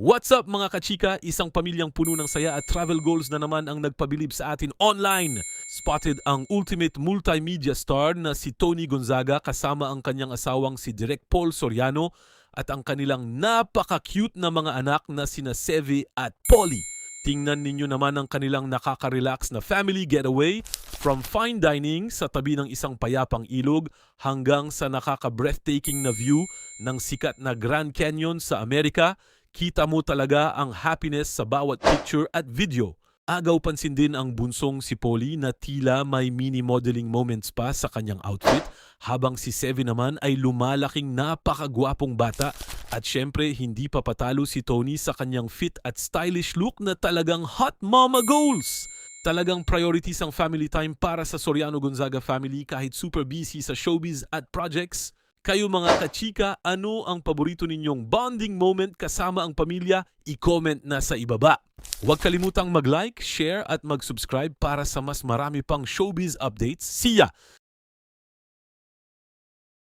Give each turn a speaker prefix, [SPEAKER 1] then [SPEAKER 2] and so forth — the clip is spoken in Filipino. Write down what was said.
[SPEAKER 1] What's up mga kachika? Isang pamilyang puno ng saya at travel goals na naman ang nagpabilib sa atin online. Spotted ang ultimate multimedia star na si Tony Gonzaga kasama ang kanyang asawang si Direk Paul Soriano at ang kanilang napaka-cute na mga anak na sina Sevi at Polly. Tingnan ninyo naman ang kanilang nakaka-relax na family getaway from fine dining sa tabi ng isang payapang ilog hanggang sa nakaka-breathtaking na view ng sikat na Grand Canyon sa Amerika. Kita mo talaga ang happiness sa bawat picture at video. Agaw pansin din ang bunsong si Polly na tila may mini modeling moments pa sa kanyang outfit, habang si Sevi naman ay lumalaking napakagwapong bata at syempre hindi pa patalo si Tony sa kanyang fit at stylish look na talagang hot mama goals. Talagang priorities ang family time para sa Soriano Gonzaga family kahit super busy sa showbiz at projects. Kayo mga kachika, ano ang paborito ninyong bonding moment kasama ang pamilya? I-comment na sa ibaba. Huwag kalimutang mag-like, share at mag-subscribe para sa mas marami pang showbiz updates. See ya!